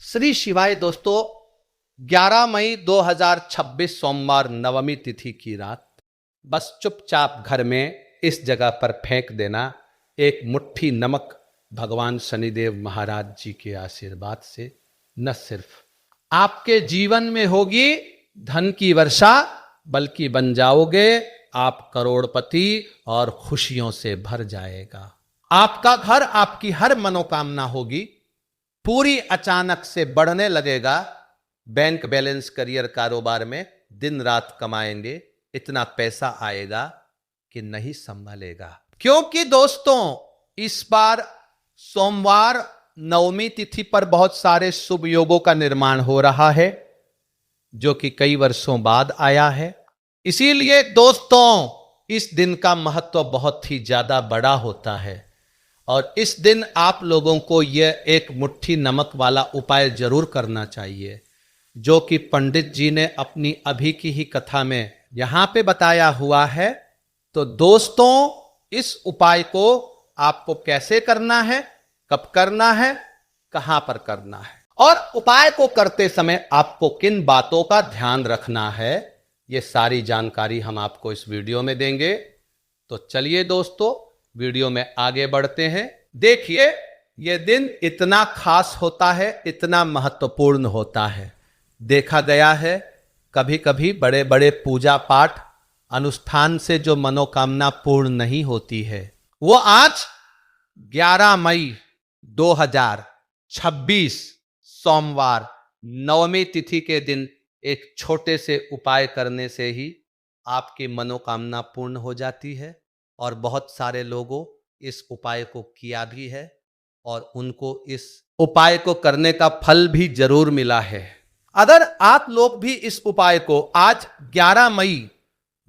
श्री शिवाय दोस्तों, 11 मई 2026 सोमवार नवमी तिथि की रात बस चुपचाप घर में इस जगह पर फेंक देना एक मुट्ठी नमक भगवान शनिदेव महाराज जी के आशीर्वाद से न सिर्फ आपके जीवन में होगी धन की वर्षा, बल्कि बन जाओगे आप करोड़पति और खुशियों से भर जाएगा। आपका घर, आपकी हर मनोकामना होगी पूरी अचानक से बढ़ने लगेगा। बैंक बैलेंस, करियर, कारोबार में दिन रात कमाएंगे, इतना पैसा आएगा कि नहीं संभलेगा। क्योंकि दोस्तों इस बार सोमवार नवमी तिथि पर बहुत सारे शुभ योगों का निर्माण हो रहा है, जो कि कई वर्षों बाद आया है। इसीलिए दोस्तों इस दिन का महत्व बहुत ही ज्यादा बड़ा होता है और इस दिन आप लोगों को यह एक मुट्ठी नमक वाला उपाय जरूर करना चाहिए, जो कि पंडित जी ने अपनी अभी की ही कथा में यहां पे बताया हुआ है। तो दोस्तों इस उपाय को आपको कैसे करना है, कब करना है, कहां पर करना है और उपाय को करते समय आपको किन बातों का ध्यान रखना है, ये सारी जानकारी हम आपको इस वीडियो में देंगे। तो चलिए दोस्तों वीडियो में आगे बढ़ते हैं। देखिए यह दिन इतना खास होता है, इतना महत्वपूर्ण होता है। देखा गया है कभी कभी बड़े बड़े पूजा पाठ अनुष्ठान से जो मनोकामना पूर्ण नहीं होती है, वो आज 11 मई 2026 सोमवार नवमी तिथि के दिन एक छोटे से उपाय करने से ही आपकी मनोकामना पूर्ण हो जाती है। और बहुत सारे लोगों इस उपाय को किया भी है और उनको इस उपाय को करने का फल भी जरूर मिला है। अगर आप लोग भी इस उपाय को आज 11 मई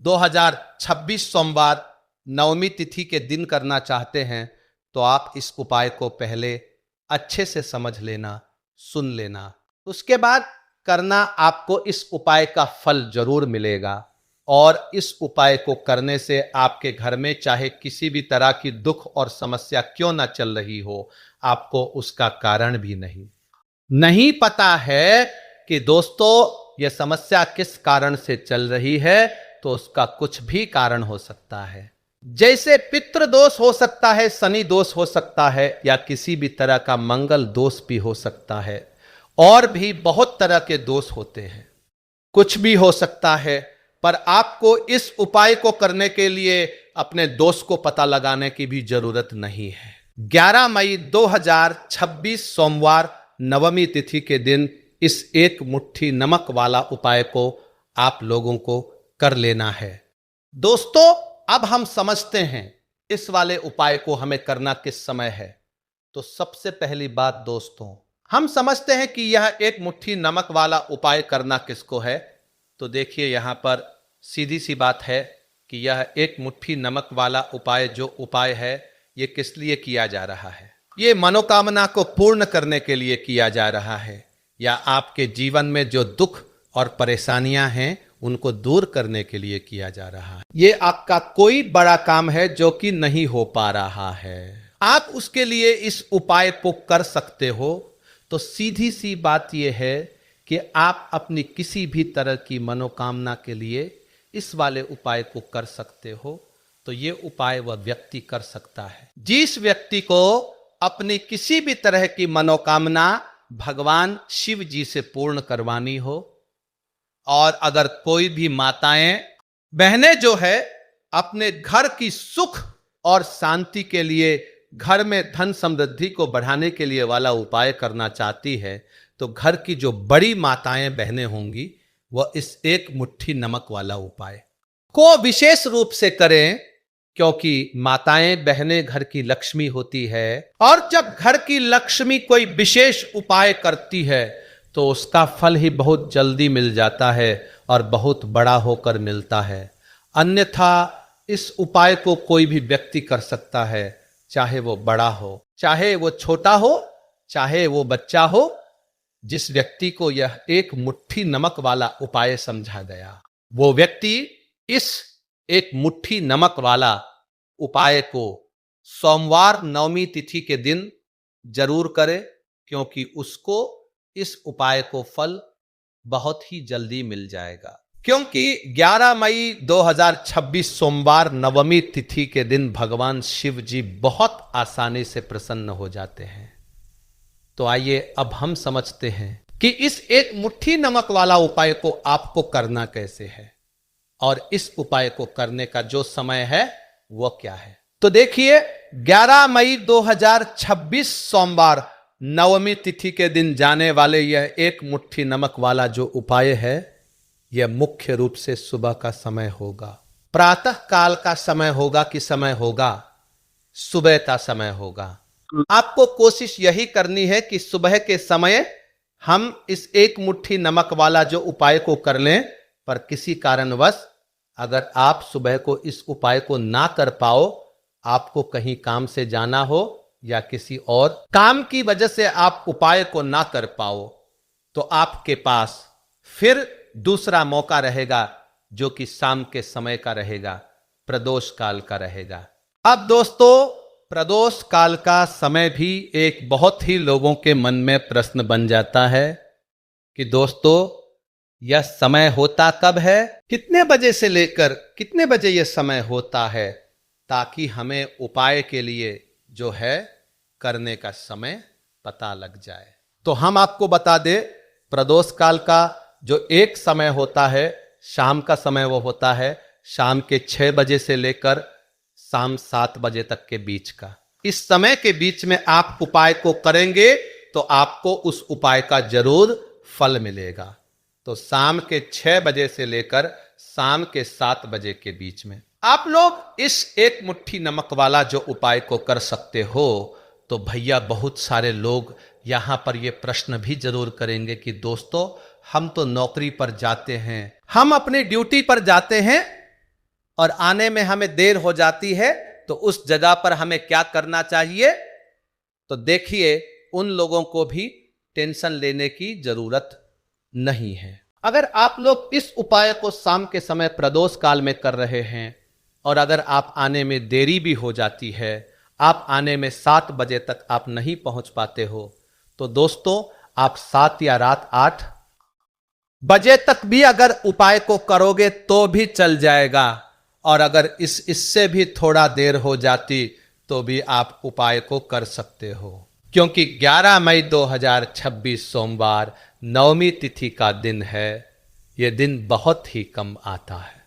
2026 सोमवार नवमी तिथि के दिन करना चाहते हैं, तो आप इस उपाय को पहले अच्छे से समझ लेना, सुन लेना, उसके बाद करना। आपको इस उपाय का फल जरूर मिलेगा और इस उपाय को करने से आपके घर में चाहे किसी भी तरह की दुख और समस्या क्यों ना चल रही हो, आपको उसका कारण भी नहीं पता है कि दोस्तों यह समस्या किस कारण से चल रही है, तो उसका कुछ भी कारण हो सकता है। जैसे पितृ दोष हो सकता है, शनि दोष हो सकता है, या किसी भी तरह का मंगल दोष भी हो सकता है, और भी बहुत तरह के दोष होते हैं, कुछ भी हो सकता है। पर आपको इस उपाय को करने के लिए अपने दोष को पता लगाने की भी जरूरत नहीं है। 11 मई 2026 सोमवार नवमी तिथि के दिन इस एक मुट्ठी नमक वाला उपाय को आप लोगों को कर लेना है। दोस्तों अब हम समझते हैं इस वाले उपाय को हमें करना किस समय है। तो सबसे पहली बात दोस्तों, हम समझते हैं कि यह एक मुट्ठी नमक वाला उपाय करना किसको है। तो देखिए यहां पर सीधी सी बात है कि यह एक मुट्ठी नमक वाला उपाय जो उपाय है, ये किस लिए किया जा रहा है। ये मनोकामना को पूर्ण करने के लिए किया जा रहा है, या आपके जीवन में जो दुख और परेशानियां हैं उनको दूर करने के लिए किया जा रहा है। ये आपका कोई बड़ा काम है जो कि नहीं हो पा रहा है, आप उसके लिए इस उपाय को कर सकते हो। तो सीधी सी बात यह है कि आप अपनी किसी भी तरह की मनोकामना के लिए इस वाले उपाय को कर सकते हो। तो ये उपाय वह व्यक्ति कर सकता है जिस व्यक्ति को अपनी किसी भी तरह की मनोकामना भगवान शिव जी से पूर्ण करवानी हो। और अगर कोई भी माताएं बहनें जो है अपने घर की सुख और शांति के लिए, घर में धन समृद्धि को बढ़ाने के लिए वाला उपाय करना चाहती है, तो घर की जो बड़ी माताएं बहनें होंगी वह इस एक मुट्ठी नमक वाला उपाय को विशेष रूप से करें, क्योंकि माताएं बहनें घर की लक्ष्मी होती है और जब घर की लक्ष्मी कोई विशेष उपाय करती है तो उसका फल ही बहुत जल्दी मिल जाता है और बहुत बड़ा होकर मिलता है। अन्यथा इस उपाय को कोई भी व्यक्ति कर सकता है, चाहे वो बड़ा हो, चाहे वो छोटा हो, चाहे वो बच्चा हो। जिस व्यक्ति को यह एक मुट्ठी नमक वाला उपाय समझा गया, वो व्यक्ति इस एक मुट्ठी नमक वाला उपाय को सोमवार नवमी तिथि के दिन जरूर करे, क्योंकि उसको इस उपाय को फल बहुत ही जल्दी मिल जाएगा। क्योंकि 11 मई 2026 सोमवार नवमी तिथि के दिन भगवान शिव जी बहुत आसानी से प्रसन्न हो जाते हैं। तो आइए अब हम समझते हैं कि इस एक मुट्ठी नमक वाला उपाय को आपको करना कैसे है और इस उपाय को करने का जो समय है वो क्या है। तो देखिए, 11 मई 2026 सोमवार नवमी तिथि के दिन जाने वाले यह एक मुट्ठी नमक वाला जो उपाय है, यह मुख्य रूप से सुबह का समय होगा। प्रातः काल का समय होगा कि समय होगा, सुबह का समय होगा। आपको कोशिश यही करनी है कि सुबह के समय हम इस एक मुट्ठी नमक वाला जो उपाय को कर लें। पर किसी कारणवश अगर आप सुबह को इस उपाय को ना कर पाओ, आपको कहीं काम से जाना हो या किसी और काम की वजह से आप उपाय को ना कर पाओ, तो आपके पास फिर दूसरा मौका रहेगा जो कि शाम के समय का रहेगा, प्रदोष काल का रहेगा। अब दोस्तों, प्रदोष काल का समय भी एक बहुत ही लोगों के मन में प्रश्न बन जाता है कि दोस्तों यह समय होता कब है, कितने बजे से लेकर कितने बजे यह समय होता है, ताकि हमें उपाय के लिए जो है करने का समय पता लग जाए। तो हम आपको बता दें, प्रदोष काल का जो एक समय होता है, शाम का समय वो होता है शाम के 6 बजे से लेकर शाम 7 बजे तक के बीच का। इस समय के बीच में आप उपाय को करेंगे तो आपको उस उपाय का जरूर फल मिलेगा। तो शाम के 6 बजे से लेकर शाम के 7 बजे के बीच में आप लोग इस एक मुट्ठी नमक वाला जो उपाय को कर सकते हो। तो भैया बहुत सारे लोग यहां पर ये प्रश्न भी जरूर करेंगे कि दोस्तों हम तो नौकरी पर जाते हैं, हम अपनी ड्यूटी पर जाते हैं और आने में हमें देर हो जाती है, तो उस जगह पर हमें क्या करना चाहिए। तो देखिए, उन लोगों को भी टेंशन लेने की जरूरत नहीं है। अगर आप लोग इस उपाय को शाम के समय प्रदोष काल में कर रहे हैं और अगर आप आने में देरी भी हो जाती है, आप आने में 7 बजे तक आप नहीं पहुंच पाते हो, तो दोस्तों आप 7 या रात 8 बजे तक भी अगर उपाय को करोगे तो भी चल जाएगा। और अगर इससे भी थोड़ा देर हो जाती तो भी आप उपाय को कर सकते हो, क्योंकि 11 मई 2026 सोमवार नवमी तिथि का दिन है। यह दिन बहुत ही कम आता है,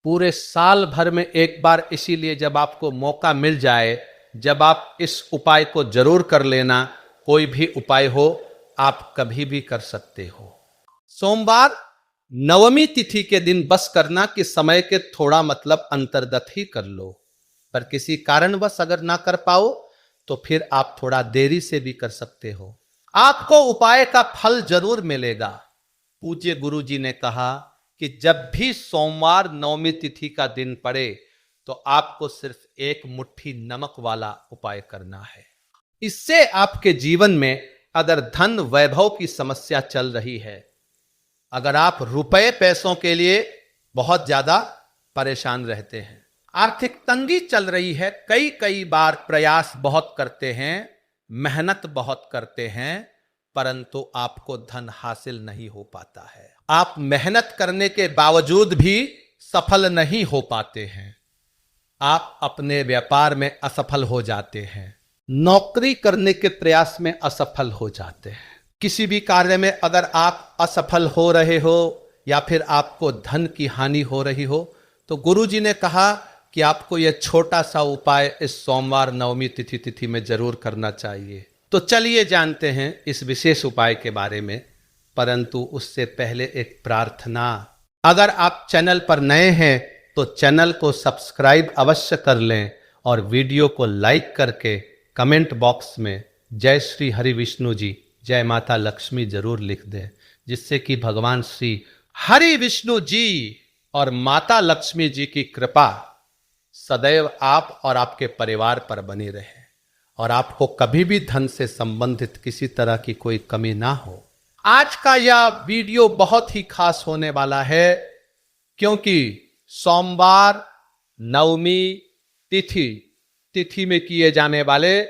पूरे साल भर में एक बार। इसीलिए जब आपको मौका मिल जाए, जब आप इस उपाय को जरूर कर लेना। कोई भी उपाय हो आप कभी भी कर सकते हो। सोमवार नवमी तिथि के दिन बस करना कि समय के थोड़ा मतलब अंतर्गत ही कर लो। पर किसी कारणवश अगर ना कर पाओ तो फिर आप थोड़ा देरी से भी कर सकते हो, आपको उपाय का फल जरूर मिलेगा। पूज्य गुरु जी ने कहा कि जब भी सोमवार नवमी तिथि का दिन पड़े तो आपको सिर्फ एक मुट्ठी नमक वाला उपाय करना है। इससे आपके जीवन में अगर धन वैभव की समस्या चल रही है, अगर आप रुपए पैसों के लिए बहुत ज्यादा परेशान रहते हैं, आर्थिक तंगी चल रही है, कई बार प्रयास बहुत करते हैं, मेहनत बहुत करते हैं, परंतु आपको धन हासिल नहीं हो पाता है, आप मेहनत करने के बावजूद भी सफल नहीं हो पाते हैं, आप अपने व्यापार में असफल हो जाते हैं, नौकरी करने के प्रयास में असफल हो जाते हैं, किसी भी कार्य में अगर आप असफल हो रहे हो या फिर आपको धन की हानि हो रही हो, तो गुरुजी ने कहा कि आपको यह छोटा सा उपाय इस सोमवार नवमी तिथि में जरूर करना चाहिए। तो चलिए जानते हैं इस विशेष उपाय के बारे में, परंतु उससे पहले एक प्रार्थना। अगर आप चैनल पर नए हैं तो चैनल को सब्सक्राइब अवश्य कर लें और वीडियो को लाइक करके कमेंट बॉक्स में जय श्री हरि विष्णु जी, जय माता लक्ष्मी जरूर लिख दें, जिससे कि भगवान श्री हरि विष्णु जी और माता लक्ष्मी जी की कृपा सदैव आप और आपके परिवार पर बनी रहे और आपको कभी भी धन से संबंधित किसी तरह की कोई कमी ना हो। आज का यह वीडियो बहुत ही खास होने वाला है, क्योंकि सोमवार नवमी तिथि में किए जाने वाले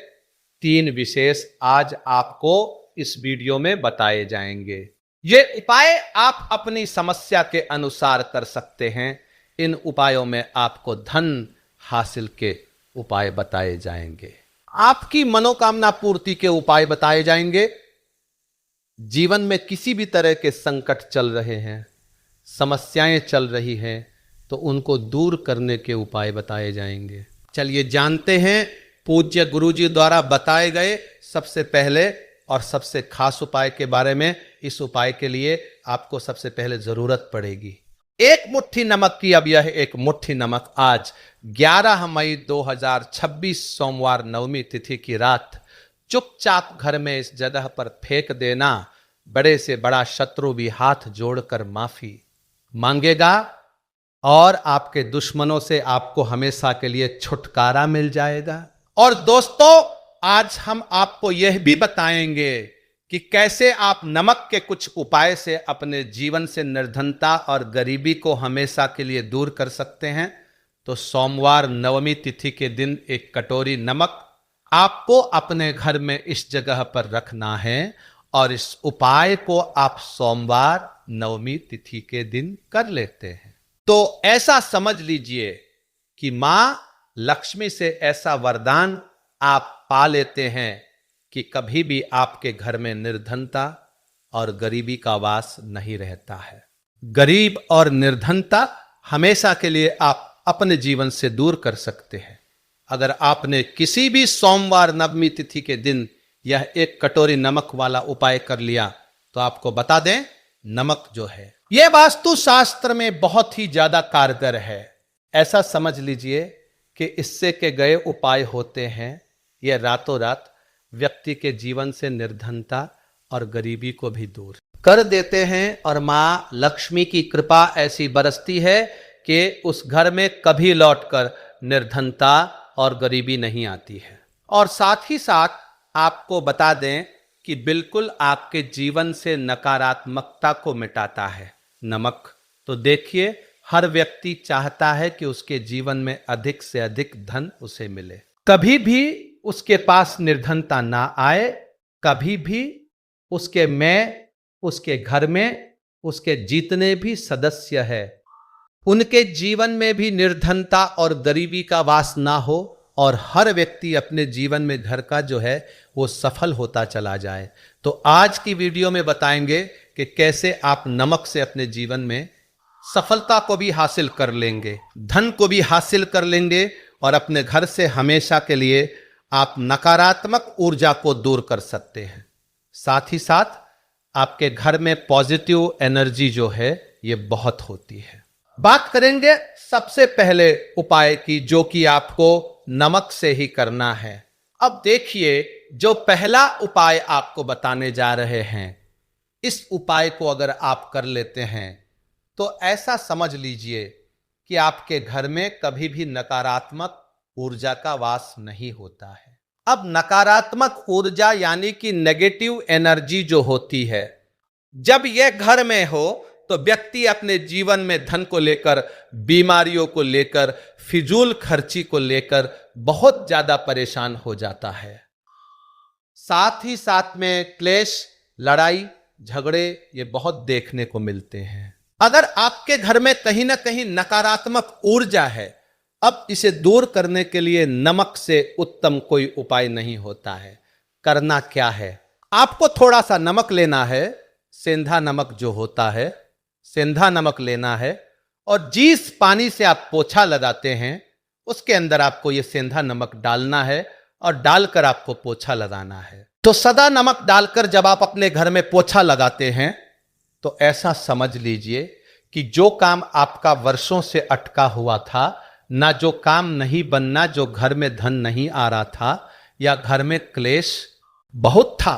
3 विशेष आज आपको इस वीडियो में बताए जाएंगे। ये उपाय आप अपनी समस्या के अनुसार कर सकते हैं। इन उपायों में आपको धन हासिल के उपाय बताए जाएंगे, आपकी मनोकामना पूर्ति के उपाय बताए जाएंगे। जीवन में किसी भी तरह के संकट चल रहे हैं, समस्याएं चल रही हैं, तो उनको दूर करने के उपाय बताए जाएंगे। चलिए जानते हैं पूज्य गुरुजी द्वारा बताए गए सबसे पहले और सबसे खास उपाय के बारे में। इस उपाय के लिए आपको सबसे पहले जरूरत पड़ेगी एक मुट्ठी नमक की। अब यह एक मुट्ठी नमक आज 11 मई 2026 सोमवार नवमी तिथि की रात चुपचाप घर में इस जगह पर फेंक देना। बड़े से बड़ा शत्रु भी हाथ जोड़कर माफी मांगेगा और आपके दुश्मनों से आपको हमेशा के लिए छुटकारा मिल जाएगा। और दोस्तों, आज हम आपको यह भी बताएंगे कि कैसे आप नमक के कुछ उपाय से अपने जीवन से निर्धनता और गरीबी को हमेशा के लिए दूर कर सकते हैं। तो सोमवार नवमी तिथि के दिन एक कटोरी नमक आपको अपने घर में इस जगह पर रखना है और इस उपाय को आप सोमवार नवमी तिथि के दिन कर लेते हैं तो ऐसा समझ लीजिए कि मां लक्ष्मी से ऐसा वरदान आप पा लेते हैं कि कभी भी आपके घर में निर्धनता और गरीबी का वास नहीं रहता है। गरीब और निर्धनता हमेशा के लिए आप अपने जीवन से दूर कर सकते हैं अगर आपने किसी भी सोमवार नवमी तिथि के दिन यह एक कटोरी नमक वाला उपाय कर लिया। तो आपको बता दें, नमक जो है यह वास्तु शास्त्र में बहुत ही ज्यादा कारगर है। ऐसा समझ लीजिए कि इससे के गए उपाय होते हैं, यह रातों रात व्यक्ति के जीवन से निर्धनता और गरीबी को भी दूर कर देते हैं और मां लक्ष्मी की कृपा ऐसी बरसती है कि उस घर में कभी लौटकर निर्धनता और गरीबी नहीं आती है। और साथ ही साथ आपको बता दें कि बिल्कुल आपके जीवन से नकारात्मकता को मिटाता है नमक। तो देखिए, हर व्यक्ति चाहता है कि उसके जीवन में अधिक से अधिक धन उसे मिले, कभी भी उसके पास निर्धनता ना आए, कभी भी उसके घर में उसके जितने भी सदस्य है उनके जीवन में भी निर्धनता और गरीबी का वास ना हो और हर व्यक्ति अपने जीवन में घर का जो है वो सफल होता चला जाए। तो आज की वीडियो में बताएंगे कि कैसे आप नमक से अपने जीवन में सफलता को भी हासिल कर लेंगे, धन को भी हासिल कर लेंगे और अपने घर से हमेशा के लिए आप नकारात्मक ऊर्जा को दूर कर सकते हैं। साथ ही साथ आपके घर में पॉजिटिव एनर्जी जो है ये बहुत होती है। बात करेंगे सबसे पहले उपाय की, जो कि आपको नमक से ही करना है। अब देखिए, जो पहला उपाय आपको बताने जा रहे हैं, इस उपाय को अगर आप कर लेते हैं तो ऐसा समझ लीजिए कि आपके घर में कभी भी नकारात्मक ऊर्जा का वास नहीं होता है। अब नकारात्मक ऊर्जा यानी कि नेगेटिव एनर्जी जो होती है, जब यह घर में हो तो व्यक्ति अपने जीवन में धन को लेकर, बीमारियों को लेकर, फिजूल खर्ची को लेकर बहुत ज्यादा परेशान हो जाता है। साथ ही साथ में क्लेश, लड़ाई झगड़े ये बहुत देखने को मिलते हैं। अगर आपके घर में कहीं ना कहीं नकारात्मक ऊर्जा है, अब इसे दूर करने के लिए नमक से उत्तम कोई उपाय नहीं होता है। करना क्या है, आपको थोड़ा सा नमक लेना है, सेंधा नमक जो होता है, सेंधा नमक लेना है और जिस पानी से आप पोछा लगाते हैं उसके अंदर आपको ये सेंधा नमक डालना है और डालकर आपको पोछा लगाना है। तो सदा नमक डालकर जब आप अपने घर में पोछा लगाते हैं तो ऐसा समझ लीजिए कि जो काम आपका वर्षों से अटका हुआ था, ना जो काम नहीं बनना, जो घर में धन नहीं आ रहा था या घर में क्लेश बहुत था,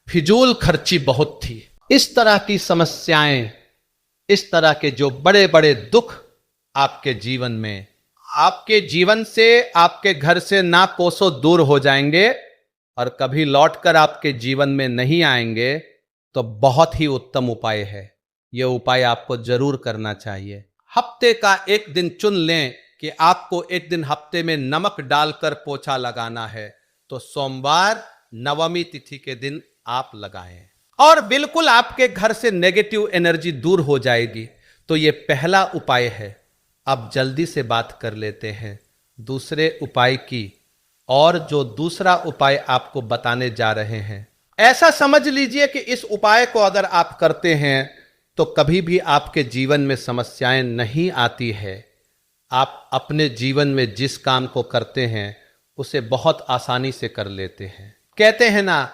फिजूल खर्ची बहुत थी, इस तरह की समस्याएं, इस तरह के जो बड़े बड़े दुख आपके जीवन में, आपके जीवन से, आपके घर से ना कोसों दूर हो जाएंगे और कभी लौटकर आपके जीवन में नहीं आएंगे। तो बहुत ही उत्तम उपाय है, यह उपाय आपको जरूर करना चाहिए। हफ्ते का एक दिन चुन लें कि आपको एक दिन हफ्ते में नमक डालकर पोछा लगाना है। तो सोमवार नवमी तिथि के दिन आप लगाएं और बिल्कुल आपके घर से नेगेटिव एनर्जी दूर हो जाएगी। तो ये पहला उपाय है। अब जल्दी से बात कर लेते हैं दूसरे उपाय की। और जो दूसरा उपाय आपको बताने जा रहे हैं, ऐसा समझ लीजिए कि इस उपाय को अगर आप करते हैं तो कभी भी आपके जीवन में समस्याएं नहीं आती है। आप अपने जीवन में जिस काम को करते हैं उसे बहुत आसानी से कर लेते हैं। कहते हैं ना,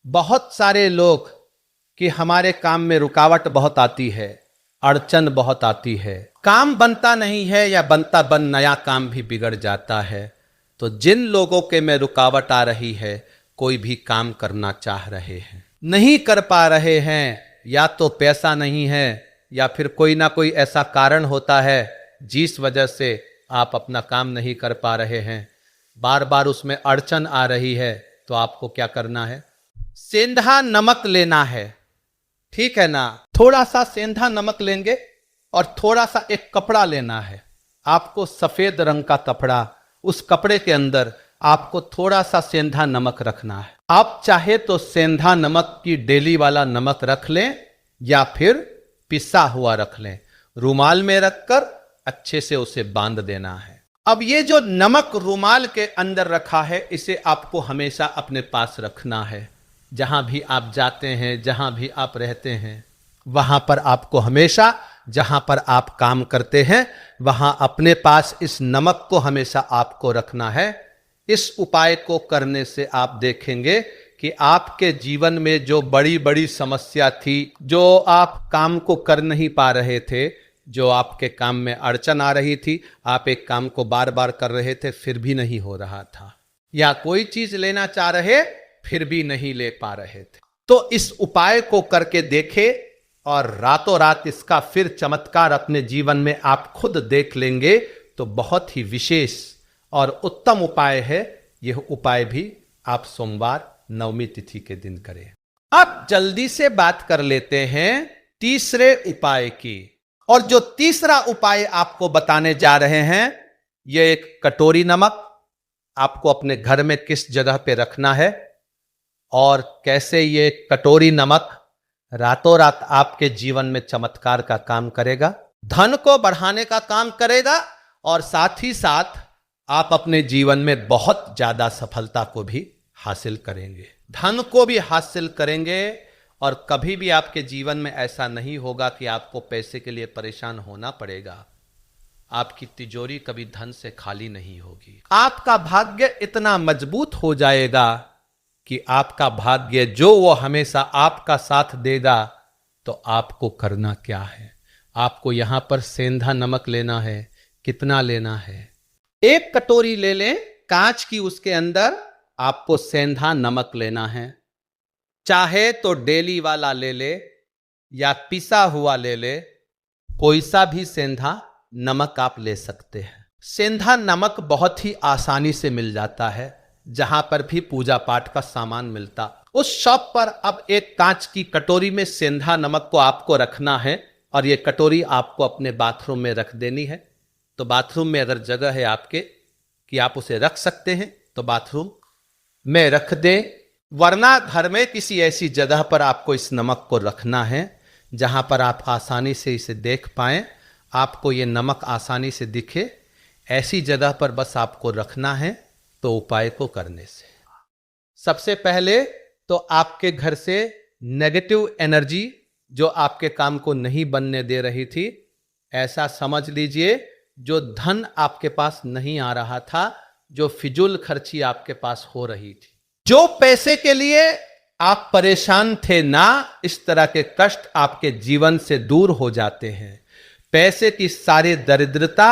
बहुत सारे लोग कि हमारे काम में रुकावट बहुत आती है, अड़चन बहुत आती है, काम बनता नहीं है या बनता बन नया काम भी बिगड़ जाता है। तो जिन लोगों के में रुकावट आ रही है, कोई भी काम करना चाह रहे हैं, नहीं कर पा रहे हैं, या तो पैसा नहीं है या फिर कोई ना कोई ऐसा कारण होता है जिस वजह से आप अपना काम नहीं कर पा रहे हैं, बार बार उसमें अड़चन आ रही है, तो आपको क्या करना है? सेंधा नमक लेना है। ठीक है ना? थोड़ा सा सेंधा नमक लेंगे और थोड़ा सा एक कपड़ा लेना है। आपको सफेद रंग का कपड़ा, उस कपड़े के अंदर आपको थोड़ा सा सेंधा नमक रखना है। आप चाहे तो सेंधा नमक की डेली वाला नमक रख लें या फिर पिसा हुआ रख लें। रुमाल में रखकर अच्छे से उसे बांध देना है। अब ये जो नमक रुमाल के अंदर रखा है, इसे आपको हमेशा अपने पास रखना है। जहां भी आप जाते हैं, जहां भी आप रहते हैं, वहां पर आपको हमेशा, जहां पर आप काम करते हैं, वहां अपने पास इस नमक को हमेशा आपको रखना है। इस उपाय को करने से आप देखेंगे कि आपके जीवन में जो बड़ी बड़ी समस्या थी, जो आप काम को कर नहीं पा रहे थे, जो आपके काम में अड़चन आ रही थी, आप एक काम को बार बार कर रहे थे फिर भी नहीं हो रहा था, या कोई चीज लेना चाह रहे फिर भी नहीं ले पा रहे थे, तो इस उपाय को करके देखे और रातों रात इसका फिर चमत्कार अपने जीवन में आप खुद देख लेंगे। तो बहुत ही विशेष और उत्तम उपाय है। यह उपाय भी आप सोमवार नवमी तिथि के दिन करें। अब जल्दी से बात कर लेते हैं तीसरे उपाय की। और जो तीसरा उपाय आपको बताने जा रहे हैं, यह एक कटोरी नमक आपको अपने घर में किस जगह पे रखना है और कैसे ये कटोरी नमक रातों रात आपके जीवन में चमत्कार का काम करेगा, धन को बढ़ाने का काम करेगा और साथ ही साथ आप अपने जीवन में बहुत ज्यादा सफलता को भी हासिल करेंगे, धन को भी हासिल करेंगे। और कभी भी आपके जीवन में ऐसा नहीं होगा कि आपको पैसे के लिए परेशान होना पड़ेगा। आपकी तिजोरी कभी धन से खाली नहीं होगी। आपका भाग्य इतना मजबूत हो जाएगा कि आपका भाग्य जो वो हमेशा आपका साथ देगा। तो आपको करना क्या है? आपको यहां पर सेंधा नमक लेना है। कितना लेना है? एक कटोरी ले लें कांच की, उसके अंदर आपको सेंधा नमक लेना है। चाहे तो डेली वाला ले ले या पिसा हुआ ले ले, कोई सा भी सेंधा नमक आप ले सकते हैं। सेंधा नमक बहुत ही आसानी से मिल जाता है, जहां पर भी पूजा पाठ का सामान मिलता, उस शॉप पर अब एक कांच की कटोरी में सेंधा नमक को आपको रखना है और ये कटोरी आपको अपने बाथरूम में रख देनी है। तो बाथरूम में अगर जगह है आपके कि आप उसे रख सकते हैं तो बाथरूम में रख दें, वरना घर में किसी ऐसी जगह पर आपको इस नमक को रखना है जहां पर आप आसानी से इसे देख पाएं, आपको ये नमक आसानी से दिखे। ऐसी जगह पर बस आपको रखना है। तो उपाय को करने से सबसे पहले तो आपके घर से नेगेटिव एनर्जी जो आपके काम को नहीं बनने दे रही थी, ऐसा समझ लीजिए जो धन आपके पास नहीं आ रहा था, जो फिजूल खर्ची आपके पास हो रही थी, जो पैसे के लिए आप परेशान थे ना, इस तरह के कष्ट आपके जीवन से दूर हो जाते हैं। पैसे की सारी दरिद्रता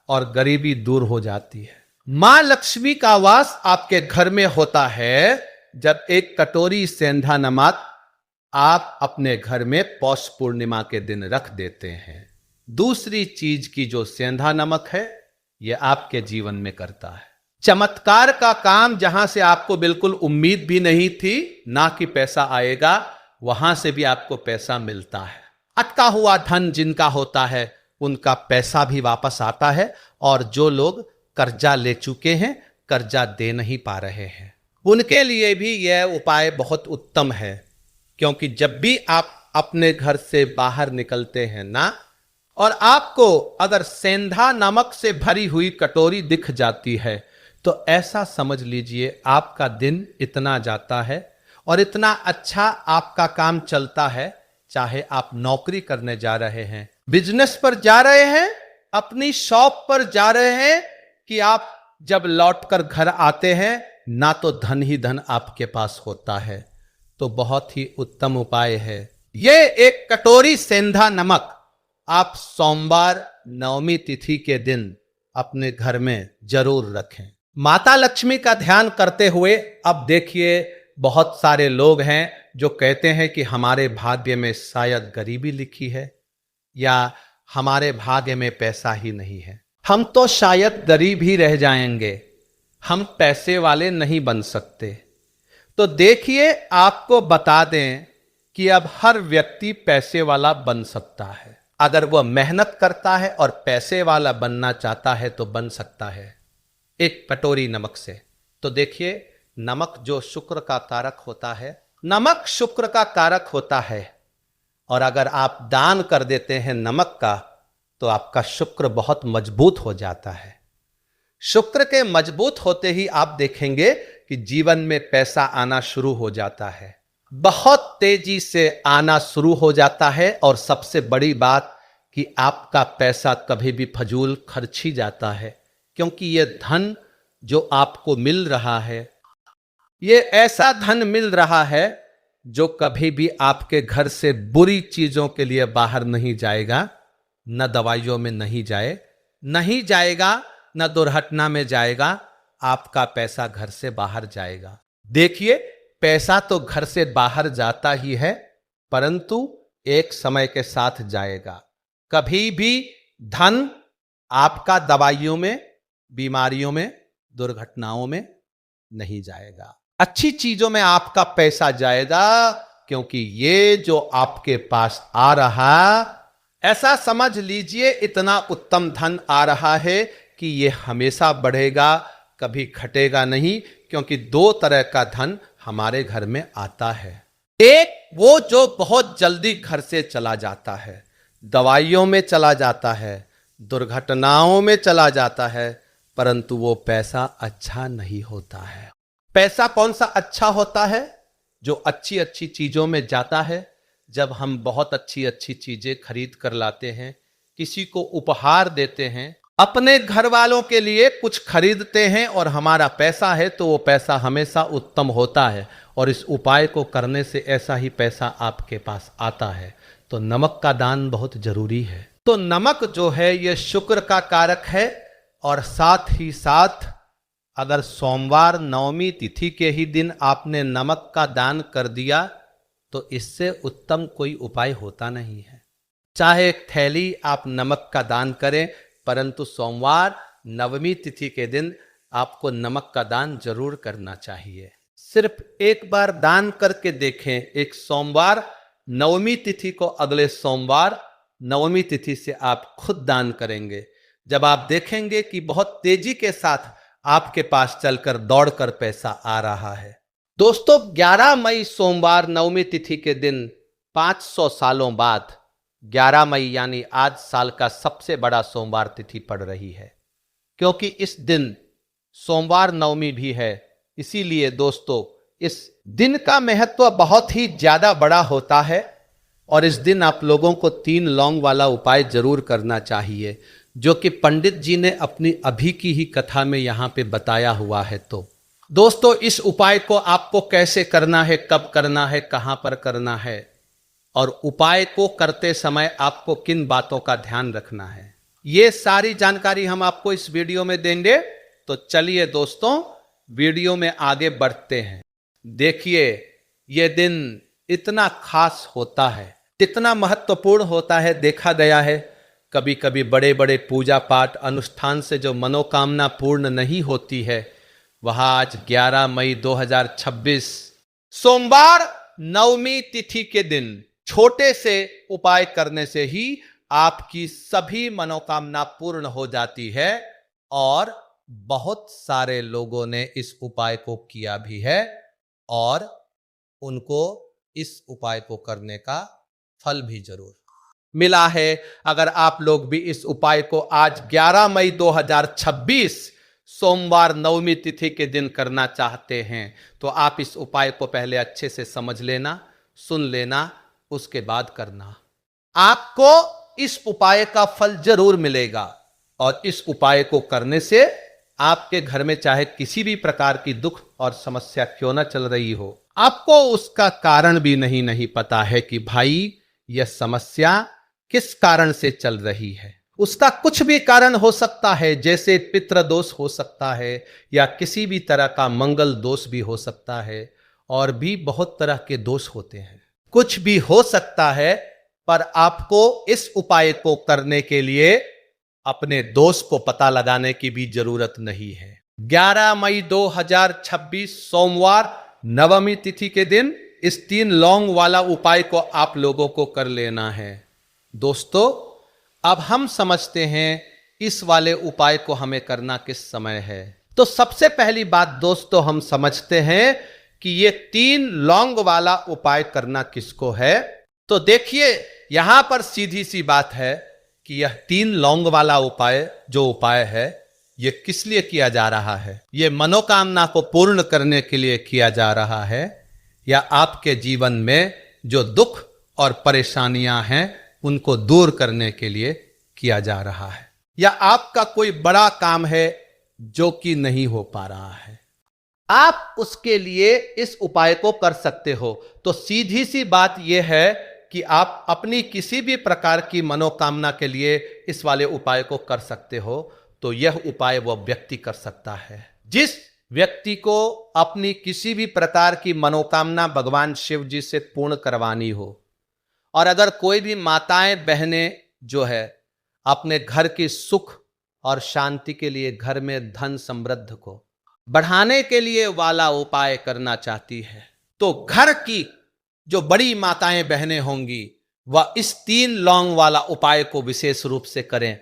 और गरीबी दूर हो जाती है। मां लक्ष्मी का वास आपके घर में होता है जब एक कटोरी सेंधा नमक आप अपने घर में पौष पूर्णिमा के दिन रख देते हैं। दूसरी चीज की जो सेंधा नमक है, यह आपके जीवन में करता है चमत्कार का काम। जहां से आपको बिल्कुल उम्मीद भी नहीं थी ना कि पैसा आएगा, वहां से भी आपको पैसा मिलता है। अटका हुआ धन जिनका होता है उनका पैसा भी वापस आता है, और जो लोग कर्जा ले चुके हैं, कर्जा दे नहीं पा रहे हैं, उनके लिए भी यह उपाय बहुत उत्तम है, क्योंकि जब भी आप अपने घर से बाहर निकलते हैं ना, और आपको अगर सेंधा नमक से भरी हुई कटोरी दिख जाती है, तो ऐसा समझ लीजिए आपका दिन इतना जाता है और इतना अच्छा आपका काम चलता है। चाहे आप नौकरी करने जा रहे हैं, बिजनेस पर जा रहे हैं, अपनी शॉप पर जा रहे हैं, कि आप जब लौटकर घर आते हैं ना तो धन ही धन आपके पास होता है। तो बहुत ही उत्तम उपाय है ये। एक कटोरी सेंधा नमक आप सोमवार नवमी तिथि के दिन अपने घर में जरूर रखें। माता लक्ष्मी का ध्यान करते हुए अब देखिए, बहुत सारे लोग हैं जो कहते हैं कि हमारे भाग्य में शायद गरीबी लिखी है, या हमारे भाग्य में पैसा ही नहीं है, हम तो शायद गरीब ही रह जाएंगे, हम पैसे वाले नहीं बन सकते। तो देखिए, आपको बता दें कि अब हर व्यक्ति पैसे वाला बन सकता है। अगर वह मेहनत करता है और पैसे वाला बनना चाहता है तो बन सकता है, एक कटोरी नमक से। तो देखिए, नमक जो शुक्र का कारक होता है, नमक शुक्र का कारक होता है, और अगर आप दान कर देते हैं नमक का, तो आपका शुक्र बहुत मजबूत हो जाता है। शुक्र के मजबूत होते ही आप देखेंगे कि जीवन में पैसा आना शुरू हो जाता है, बहुत तेजी से आना शुरू हो जाता है। और सबसे बड़ी बात कि आपका पैसा कभी भी फजूल खर्च ही जाता है, क्योंकि यह धन जो आपको मिल रहा है, ये ऐसा धन मिल रहा है जो कभी भी आपके घर से बुरी चीजों के लिए बाहर नहीं जाएगा, न दवाइयों में नहीं जाएगा, न दुर्घटना में जाएगा। आपका पैसा घर से बाहर जाएगा। देखिए, पैसा तो घर से बाहर जाता ही है, परंतु एक समय के साथ जाएगा। कभी भी धन आपका दवाइयों में, बीमारियों में, दुर्घटनाओं में नहीं जाएगा। अच्छी चीजों में आपका पैसा जाएगा, क्योंकि ये जो आपके पास आ रहा, ऐसा समझ लीजिए इतना उत्तम धन आ रहा है कि ये हमेशा बढ़ेगा, कभी घटेगा नहीं। क्योंकि दो तरह का धन हमारे घर में आता है। एक वो जो बहुत जल्दी घर से चला जाता है, दवाइयों में चला जाता है, दुर्घटनाओं में चला जाता है, परंतु वो पैसा अच्छा नहीं होता है। पैसा कौन सा अच्छा होता है? जो अच्छी अच्छी चीजों में जाता है। जब हम बहुत अच्छी अच्छी चीजें खरीद कर लाते हैं, किसी को उपहार देते हैं, अपने घर वालों के लिए कुछ खरीदते हैं, और हमारा पैसा है तो वो पैसा हमेशा उत्तम होता है, और इस उपाय को करने से ऐसा ही पैसा आपके पास आता है। तो नमक का दान बहुत जरूरी है। तो नमक जो है ये शुक्र का कारक है, और साथ ही साथ अगर सोमवार नवमी तिथि के ही दिन आपने नमक का दान कर दिया, तो इससे उत्तम कोई उपाय होता नहीं है। चाहे एक थैली आप नमक का दान करें, परंतु सोमवार नवमी तिथि के दिन आपको नमक का दान जरूर करना चाहिए। सिर्फ एक बार दान करके देखें। एक सोमवार नवमी तिथि को अगले सोमवार नवमी तिथि से आप खुद दान करेंगे, जब आप देखेंगे कि बहुत तेजी के साथ आपके पास चलकर दौड़कर पैसा आ रहा है। दोस्तों, 11 मई सोमवार नवमी तिथि के दिन 500 सालों बाद 11 मई यानी आज साल का सबसे बड़ा सोमवार तिथि पड़ रही है। क्योंकि इस दिन सोमवार नवमी भी है, इसीलिए दोस्तों इस दिन का महत्व बहुत ही ज्यादा बड़ा होता है। और इस दिन आप लोगों को 3 लौंग वाला उपाय जरूर करना चाहिए, जो कि पंडित जी ने अपनी अभी की ही कथा में यहां पे बताया हुआ है। तो दोस्तों, इस उपाय को आपको कैसे करना है, कब करना है, कहां पर करना है, और उपाय को करते समय आपको किन बातों का ध्यान रखना है, ये सारी जानकारी हम आपको इस वीडियो में देंगे। तो चलिए दोस्तों, वीडियो में आगे बढ़ते हैं। देखिए, ये दिन इतना खास होता है, इतना महत्वपूर्ण होता है। देखा गया है कभी कभी बड़े बड़े पूजा पाठ अनुष्ठान से जो मनोकामना पूर्ण नहीं होती है, वह आज 11 मई 2026 सोमवार नवमी तिथि के दिन छोटे से उपाय करने से ही आपकी सभी मनोकामना पूर्ण हो जाती है, और बहुत सारे लोगों ने इस उपाय को किया भी है और उनको इस उपाय को करने का फल भी जरूर मिला है। अगर आप लोग भी इस उपाय को आज 11 मई 2026 सोमवार नवमी तिथि के दिन करना चाहते हैं तो आप इस उपाय को पहले अच्छे से समझ लेना, सुन लेना, उसके बाद करना। आपको इस उपाय का फल जरूर मिलेगा और इस उपाय को करने से आपके घर में चाहे किसी भी प्रकार की दुख और समस्या क्यों ना चल रही हो, आपको उसका कारण भी नहीं पता है कि भाई यह समस्या किस कारण से चल रही है। उसका कुछ भी कारण हो सकता है, जैसे पितृदोष हो सकता है या किसी भी तरह का मंगल दोष भी हो सकता है और भी बहुत तरह के दोष होते हैं। कुछ भी हो सकता है, पर आपको इस उपाय को करने के लिए अपने दोष को पता लगाने की भी जरूरत नहीं है। 11 मई 2026 सोमवार नवमी तिथि के दिन इस 3 लौंग वाला उपाय को आप लोगों को कर लेना है। दोस्तों, अब हम समझते हैं इस वाले उपाय को हमें करना किस समय है। तो सबसे पहली बात दोस्तों, हम समझते हैं कि ये 3 लौंग वाला उपाय करना किसको है। तो देखिए, यहां पर सीधी सी बात है कि यह 3 लौंग वाला उपाय जो उपाय है, ये किस लिए किया जा रहा है। ये मनोकामना को पूर्ण करने के लिए किया जा रहा है या आपके जीवन में जो दुख और परेशानियां हैं उनको दूर करने के लिए किया जा रहा है, या आपका कोई बड़ा काम है जो कि नहीं हो पा रहा है, आप उसके लिए इस उपाय को कर सकते हो। तो सीधी सी बात यह है कि आप अपनी किसी भी प्रकार की मनोकामना के लिए इस वाले उपाय को कर सकते हो। तो यह उपाय वह व्यक्ति कर सकता है जिस व्यक्ति को अपनी किसी भी प्रकार की मनोकामना भगवान शिव जी से पूर्ण करवानी हो। और अगर कोई भी माताएं बहनें जो है अपने घर की सुख और शांति के लिए, घर में धन समृद्धि को बढ़ाने के लिए वाला उपाय करना चाहती है, तो घर की जो बड़ी माताएं बहनें होंगी वह इस 3 लौंग वाला उपाय को विशेष रूप से करें,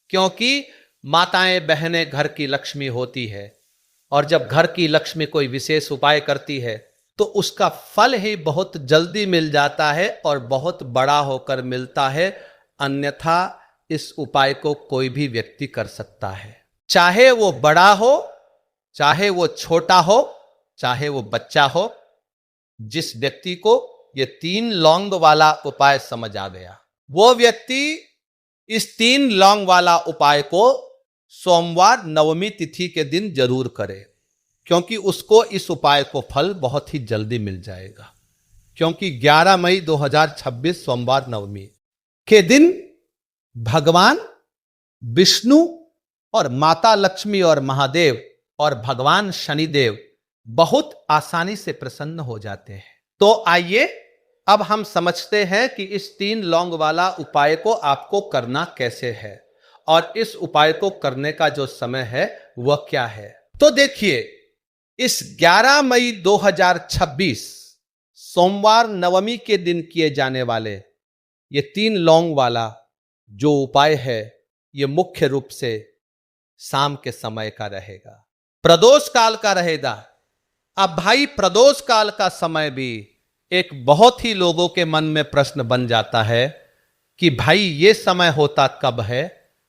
क्योंकि माताएं बहनें घर की लक्ष्मी होती है और जब घर की लक्ष्मी कोई विशेष उपाय करती है तो उसका फल ही बहुत जल्दी मिल जाता है और बहुत बड़ा होकर मिलता है। अन्यथा इस उपाय को कोई भी व्यक्ति कर सकता है, चाहे वो बड़ा हो, चाहे वो छोटा हो, चाहे वो बच्चा हो। जिस व्यक्ति को ये 3 लौंग वाला उपाय समझ आ गया, वो व्यक्ति इस 3 लौंग वाला उपाय को सोमवार नवमी तिथि के दिन जरूर करे, क्योंकि उसको इस उपाय को फल बहुत ही जल्दी मिल जाएगा। क्योंकि 11 मई 2026 सोमवार नवमी के दिन भगवान विष्णु और माता लक्ष्मी और महादेव और भगवान शनिदेव बहुत आसानी से प्रसन्न हो जाते हैं। तो आइए अब हम समझते हैं कि इस 3 लौंग वाला उपाय को आपको करना कैसे है और इस उपाय को करने का जो समय है वह क्या है। तो देखिए, इस 11 मई 2026 सोमवार नवमी के दिन किए जाने वाले ये 3 लौंग वाला जो उपाय है, ये मुख्य रूप से शाम के समय का रहेगा, प्रदोष काल का रहेगा। अब भाई, प्रदोष काल का समय भी एक बहुत ही लोगों के मन में प्रश्न बन जाता है कि भाई ये समय होता कब है,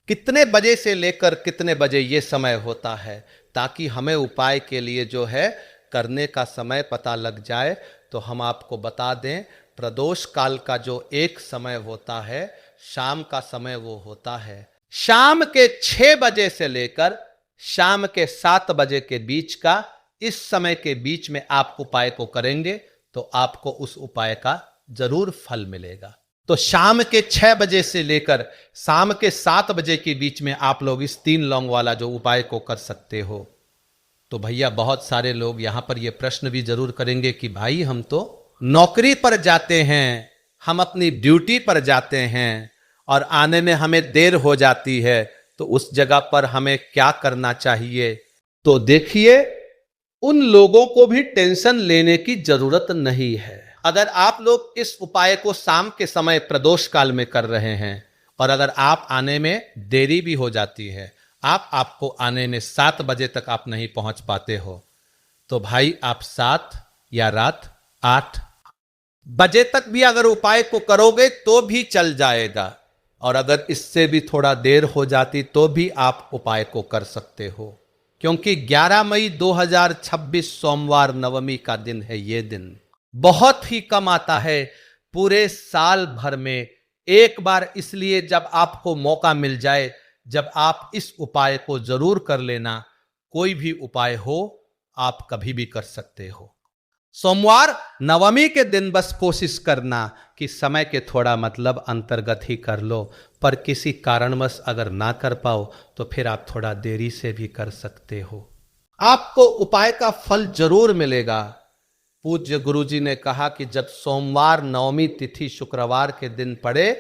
कितने बजे से लेकर कितने बजे ये समय होता है, ताकि हमें उपाय के लिए जो है करने का समय पता लग जाए। तो हम आपको बता दें, प्रदोष काल का जो एक समय होता है, शाम का समय वो होता है शाम के 6 बजे से लेकर शाम के 7 बजे के बीच का। इस समय के बीच में आप उपाय को करेंगे तो आपको उस उपाय का जरूर फल मिलेगा। तो शाम के 6 बजे से लेकर शाम के 7 बजे के बीच में आप लोग इस 3 लौंग वाला जो उपाय को कर सकते हो। तो भैया, बहुत सारे लोग यहां पर यह प्रश्न भी जरूर करेंगे कि भाई, हम तो नौकरी पर जाते हैं, हम अपनी ड्यूटी पर जाते हैं और आने में हमें देर हो जाती है, तो उस जगह पर हमें क्या करना चाहिए। तो देखिए, उन लोगों को भी टेंशन लेने की जरूरत नहीं है। अगर आप लोग इस उपाय को शाम के समय प्रदोष काल में कर रहे हैं और अगर आप आने में देरी भी हो जाती है, आपको आने में 7 बजे तक आप नहीं पहुंच पाते हो, तो भाई आप 7 या रात 8 बजे तक भी अगर उपाय को करोगे तो भी चल जाएगा, और अगर इससे भी थोड़ा देर हो जाती तो भी आप उपाय को कर सकते हो, क्योंकि 11 मई 2026 सोमवार नवमी का दिन है। ये दिन बहुत ही कम आता है पूरे साल भर में, एक बार, इसलिए जब आपको मौका मिल जाए, जब आप इस उपाय को जरूर कर लेना। कोई भी उपाय हो आप कभी भी कर सकते हो। सोमवार नवमी के दिन बस कोशिश करना कि समय के थोड़ा मतलब अंतर्गत ही कर लो, पर किसी कारणवश अगर ना कर पाओ तो फिर आप थोड़ा देरी से भी कर सकते हो। आपको उपाय का फल जरूर मिलेगा। पूज्य गुरुजी ने कहा कि जब सोमवार नवमी तिथि शुक्रवार के दिन पड़े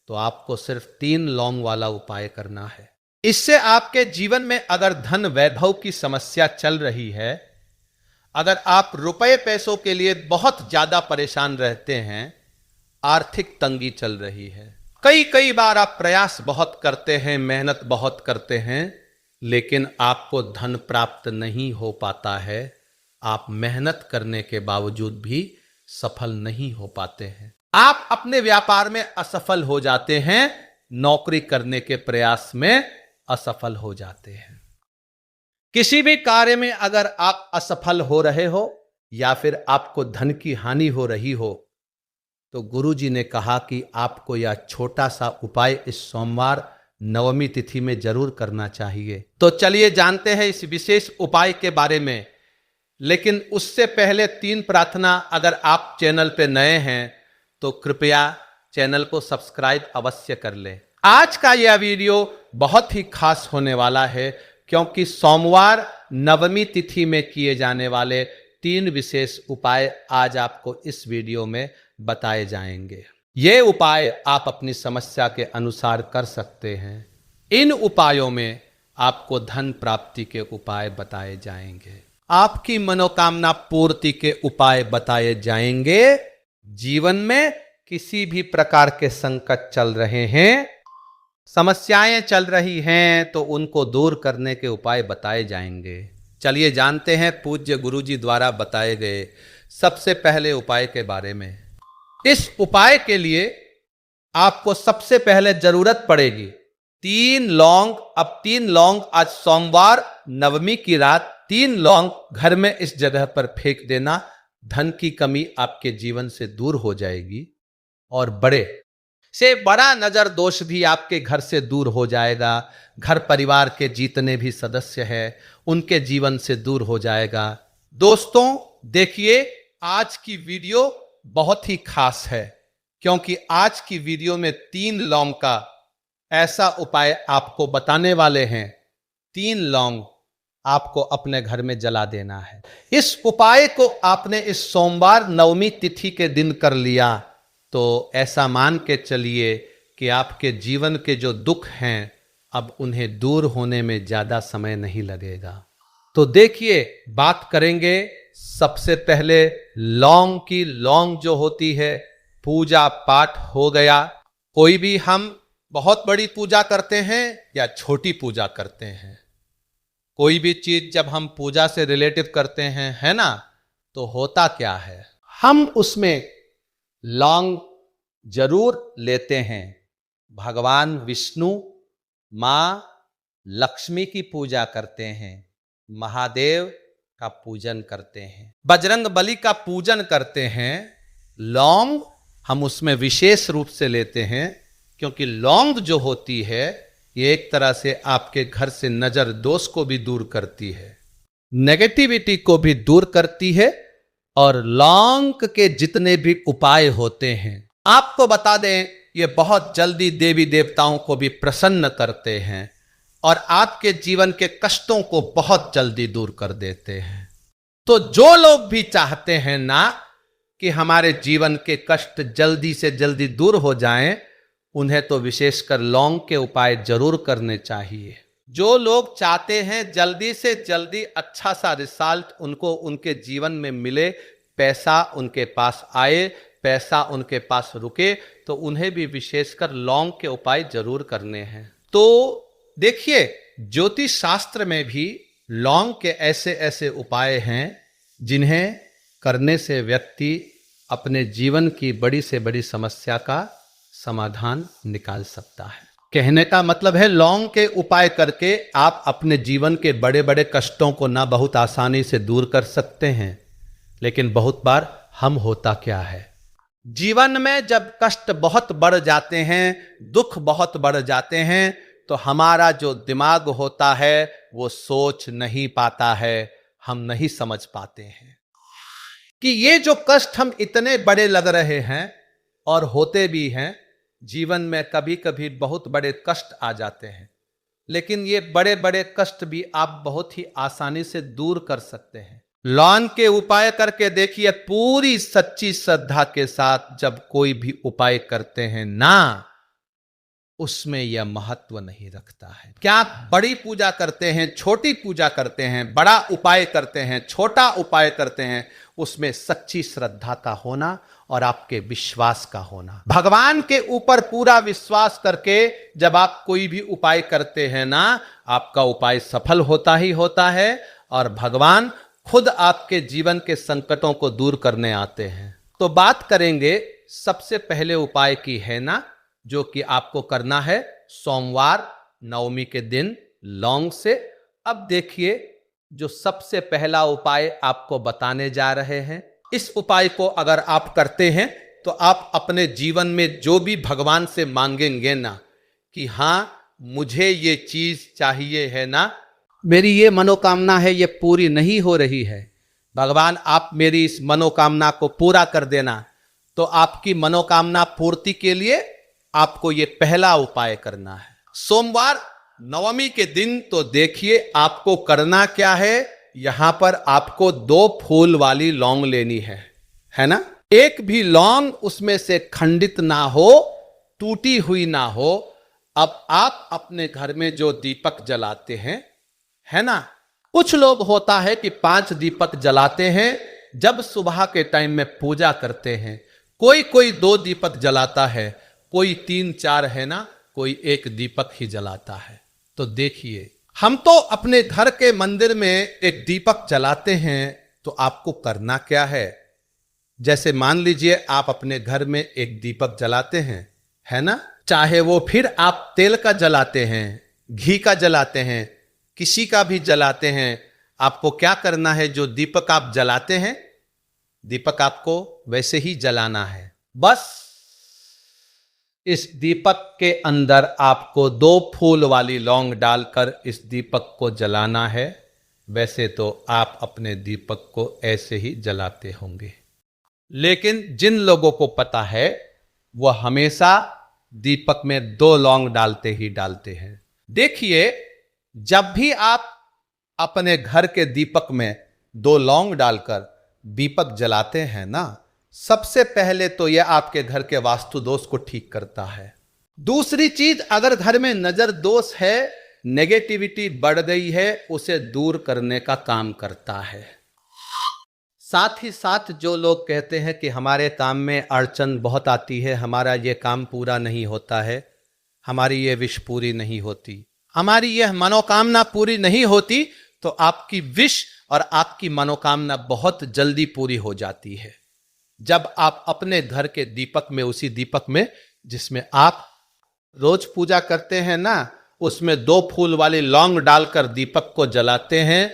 तो आपको सिर्फ 3 लौंग वाला उपाय करना है। इससे आपके जीवन में अगर धन वैभव की समस्या चल रही है, अगर आप रुपए पैसों के लिए बहुत ज्यादा परेशान रहते हैं, आर्थिक तंगी चल रही है, कई बार आप प्रयास बहुत करते हैं, मेहनत बहुत करते हैं, लेकिन आपको धन प्राप्त नहीं हो पाता है, आप मेहनत करने के बावजूद भी सफल नहीं हो पाते हैं, आप अपने व्यापार में असफल हो जाते हैं, नौकरी करने के प्रयास में असफल हो जाते हैं, किसी भी कार्य में अगर आप असफल हो रहे हो या फिर आपको धन की हानि हो रही हो, तो गुरुजी ने कहा कि आपको यह छोटा सा उपाय इस सोमवार नवमी तिथि में जरूर करना चाहिए। तो चलिए जानते हैं इस विशेष उपाय के बारे में, लेकिन उससे पहले 3 प्रार्थना। अगर आप चैनल पे नए हैं तो कृपया चैनल को सब्सक्राइब अवश्य कर लें। आज का यह वीडियो बहुत ही खास होने वाला है, क्योंकि सोमवार नवमी तिथि में किए जाने वाले 3 विशेष उपाय आज आपको इस वीडियो में बताए जाएंगे। ये उपाय आप अपनी समस्या के अनुसार कर सकते हैं। इन उपायों में आपको धन प्राप्ति के उपाय बताए जाएंगे, आपकी मनोकामना पूर्ति के उपाय बताए जाएंगे। जीवन में किसी भी प्रकार के संकट चल रहे हैं, समस्याएं चल रही हैं, तो उनको दूर करने के उपाय बताए जाएंगे। चलिए जानते हैं पूज्य गुरुजी द्वारा बताए गए सबसे पहले उपाय के बारे में। इस उपाय के लिए आपको सबसे पहले जरूरत पड़ेगी 3 लौंग। अब 3 लौंग आज सोमवार नवमी की रात 3 लौंग घर में इस जगह पर फेंक देना। धन की कमी आपके जीवन से दूर हो जाएगी और बड़े से बड़ा नजर दोष भी आपके घर से दूर हो जाएगा। घर परिवार के जितने भी सदस्य हैं उनके जीवन से दूर हो जाएगा। दोस्तों देखिए, आज की वीडियो बहुत ही खास है, क्योंकि आज की वीडियो में 3 लौंग का ऐसा उपाय आपको बताने वाले हैं। 3 लौंग आपको अपने घर में जला देना है। इस उपाय को आपने इस सोमवार नवमी तिथि के दिन कर लिया तो ऐसा मान के चलिए कि आपके जीवन के जो दुख हैं अब उन्हें दूर होने में ज्यादा समय नहीं लगेगा। तो देखिए, बात करेंगे सबसे पहले लौंग की। लौंग जो होती है, पूजा पाठ हो गया, कोई भी हम बहुत बड़ी पूजा करते हैं या छोटी पूजा करते हैं, कोई भी चीज जब हम पूजा से रिलेटेड करते हैं, है ना, तो होता क्या है, हम उसमें लौंग जरूर लेते हैं। भगवान विष्णु, मां लक्ष्मी की पूजा करते हैं, महादेव का पूजन करते हैं, बजरंग बली का पूजन करते हैं। लौंग हम उसमें विशेष रूप से लेते हैं, क्योंकि लौंग जो होती है ये एक तरह से आपके घर से नजर दोष को भी दूर करती है, नेगेटिविटी को भी दूर करती है। और लौंग के जितने भी उपाय होते हैं, आपको बता दें, ये बहुत जल्दी देवी देवताओं को भी प्रसन्न करते हैं और आपके जीवन के कष्टों को बहुत जल्दी दूर कर देते हैं। तो जो लोग भी चाहते हैं ना कि हमारे जीवन के कष्ट जल्दी से जल्दी दूर हो जाएं, उन्हें तो विशेषकर लौंग के उपाय जरूर करने चाहिए। जो लोग चाहते हैं जल्दी से जल्दी अच्छा सा रिजल्ट उनको उनके जीवन में मिले, पैसा उनके पास आए, पैसा उनके पास रुके, तो उन्हें भी विशेषकर लौंग के उपाय जरूर करने हैं। तो देखिए, ज्योतिष शास्त्र में भी लौंग के ऐसे ऐसे उपाय हैं जिन्हें करने से व्यक्ति अपने जीवन की बड़ी से बड़ी समस्या का समाधान निकाल सकता है। कहने का मतलब है लौंग के उपाय करके आप अपने जीवन के बड़े बड़े कष्टों को ना बहुत आसानी से दूर कर सकते हैं, लेकिन बहुत बार हम होता क्या है, जीवन में जब कष्ट बहुत बढ़ जाते हैं, दुख बहुत बढ़ जाते हैं, तो हमारा जो दिमाग होता है वो सोच नहीं पाता है, हम नहीं समझ पाते हैं कि ये जो कष्ट हम इतने बड़े लग रहे हैं और होते भी हैं। जीवन में कभी कभी बहुत बड़े कष्ट आ जाते हैं, लेकिन ये बड़े बड़े कष्ट भी आप बहुत ही आसानी से दूर कर सकते हैं। लौंग के उपाय करके देखिए, पूरी सच्ची श्रद्धा के साथ जब कोई भी उपाय करते हैं ना, उसमें यह महत्व नहीं रखता है। क्या आप बड़ी पूजा करते हैं, छोटी पूजा करते हैं, बड़ा उपाय करते हैं, छोटा उपाय करते हैं, उसमें सच्ची श्रद्धा का होना और आपके विश्वास का होना। भगवान के ऊपर पूरा विश्वास करके जब आप कोई भी उपाय करते हैं ना, आपका उपाय सफल होता ही होता है और भगवान खुद आपके जीवन के संकटों को दूर करने आते हैं। तो बात करेंगे सबसे पहले उपाय की है ना, जो कि आपको करना है सोमवार नवमी के दिन लौंग से। अब देखिए, जो सबसे पहला उपाय आपको बताने जा रहे हैं, इस उपाय को अगर आप करते हैं तो आप अपने जीवन में जो भी भगवान से मांगेंगे ना कि हाँ मुझे ये चीज चाहिए है ना, मेरी ये मनोकामना है, ये पूरी नहीं हो रही है, भगवान आप मेरी इस मनोकामना को पूरा कर देना, तो आपकी मनोकामना पूर्ति के लिए आपको ये पहला उपाय करना है। सोमवार नवमी के दिन तो देखिए आपको करना क्या है, यहां पर आपको 2 फूल वाली लौंग लेनी है ना। एक भी लौंग उसमें से खंडित ना हो, टूटी हुई ना हो। अब आप अपने घर में जो दीपक जलाते हैं, है ना, कुछ लोग होता है कि 5 दीपक जलाते हैं जब सुबह के टाइम में पूजा करते हैं, कोई 2 दीपक जलाता है, कोई 3-4 है ना, कोई 1 दीपक ही जलाता है। तो देखिए, हम तो अपने घर के मंदिर में एक दीपक जलाते हैं, तो आपको करना क्या है, जैसे मान लीजिए आप अपने घर में एक दीपक जलाते हैं, है ना, चाहे वो फिर आप तेल का जलाते हैं, घी का जलाते हैं, किसी का भी जलाते हैं, आपको क्या करना है, जो दीपक आप जलाते हैं, दीपक आपको वैसे ही जलाना है। बस इस दीपक के अंदर आपको 2 फूल वाली लौंग डालकर इस दीपक को जलाना है। वैसे तो आप अपने दीपक को ऐसे ही जलाते होंगे, लेकिन जिन लोगों को पता है वह हमेशा दीपक में 2 लौंग डालते ही डालते हैं। देखिए, जब भी आप अपने घर के दीपक में 2 लौंग डालकर दीपक जलाते हैं ना, सबसे पहले तो यह आपके घर के वास्तु दोष को ठीक करता है। दूसरी चीज, अगर घर में नजर दोष है, नेगेटिविटी बढ़ गई है, उसे दूर करने का काम करता है। साथ ही साथ जो लोग कहते हैं कि हमारे काम में अड़चन बहुत आती है, हमारा ये काम पूरा नहीं होता है, हमारी ये विश पूरी नहीं होती, हमारी यह मनोकामना पूरी नहीं होती, तो आपकी विश और आपकी मनोकामना बहुत जल्दी पूरी हो जाती है। जब आप अपने घर के दीपक में, उसी दीपक में जिसमें आप रोज पूजा करते हैं ना, उसमें 2 फूल वाली लौंग डालकर दीपक को जलाते हैं,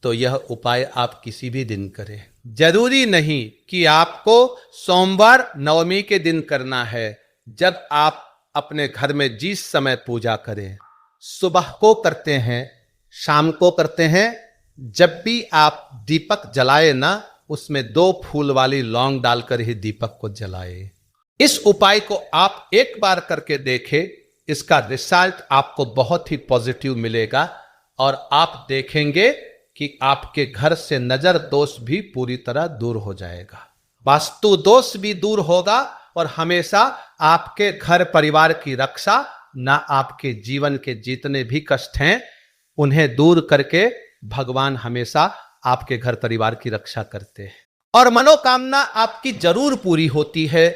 तो यह उपाय आप किसी भी दिन करें। जरूरी नहीं कि आपको सोमवार नवमी के दिन करना है। जब आप अपने घर में जिस समय पूजा करें, सुबह को करते हैं, शाम को करते हैं, जब भी आप दीपक जलाए ना, उसमें 2 फूल वाली लौंग डालकर ही दीपक को जलाए। इस उपाय को आप एक बार करके देखें, इसका रिजल्ट आपको बहुत ही पॉजिटिव मिलेगा और आप देखेंगे कि आपके घर से नजर दोष भी पूरी तरह दूर हो जाएगा, वास्तु दोष भी दूर होगा और हमेशा आपके घर परिवार की रक्षा, ना आपके जीवन के जितने भी कष्ट हैं उन्हें दूर करके भगवान हमेशा आपके घर परिवार की रक्षा करते हैं और मनोकामना आपकी जरूर पूरी होती है।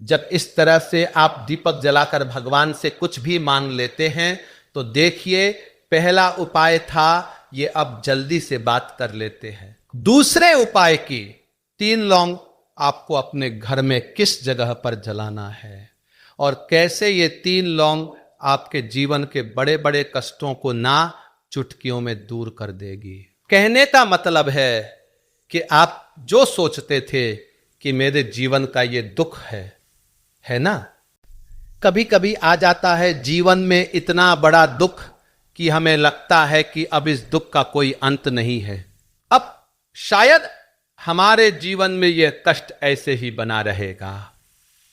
जब इस तरह से आप दीपक जलाकर भगवान से कुछ भी मांग लेते हैं, तो देखिए, पहला उपाय था, ये अब जल्दी से बात कर लेते हैं। दूसरे उपाय की 3 लौंग आपको अपने घर में किस जगह पर जलाना है और कैसे ये 3 लौंग आपके जीवन के बड़े बड़े कष्टों को ना चुटकियों में दूर कर देगी। कहने का मतलब है कि आप जो सोचते थे कि मेरे जीवन का ये दुख है ना, कभी कभी आ जाता है जीवन में इतना बड़ा दुख कि हमें लगता है कि अब इस दुख का कोई अंत नहीं है। अब शायद हमारे जीवन में यह कष्ट ऐसे ही बना रहेगा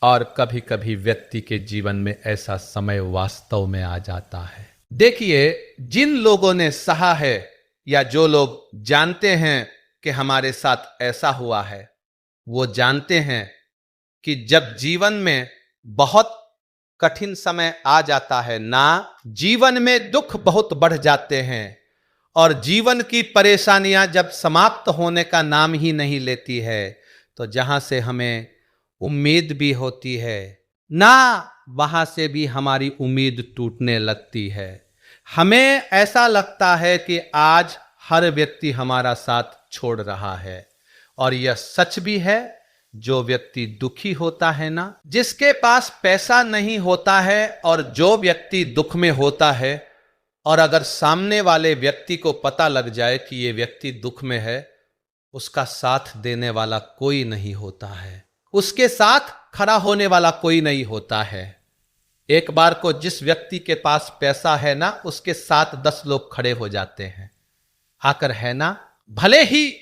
और कभी कभी व्यक्ति के जीवन में ऐसा समय वास्तव में आ जाता है। देखिए, जिन लोगों ने सहा है या जो लोग जानते हैं कि हमारे साथ ऐसा हुआ है, वो जानते हैं कि जब जीवन में बहुत कठिन समय आ जाता है ना, जीवन में दुख बहुत बढ़ जाते हैं और जीवन की परेशानियां जब समाप्त होने का नाम ही नहीं लेती है, तो जहां से हमें उम्मीद भी होती है ना, वहां से भी हमारी उम्मीद टूटने लगती है। हमें ऐसा लगता है कि आज हर व्यक्ति हमारा साथ छोड़ रहा है और यह सच भी है। जो व्यक्ति दुखी होता है ना, जिसके पास पैसा नहीं होता है और जो व्यक्ति दुख में होता है और अगर सामने वाले व्यक्ति को पता लग जाए कि ये व्यक्ति दुख में है, उसका साथ देने वाला कोई नहीं होता है, उसके साथ खड़ा होने वाला कोई नहीं होता है। एक बार को जिस व्यक्ति के पास पैसा है ना, उसके साथ 10 लोग खड़े हो जाते हैं आकर, है ना। भले ही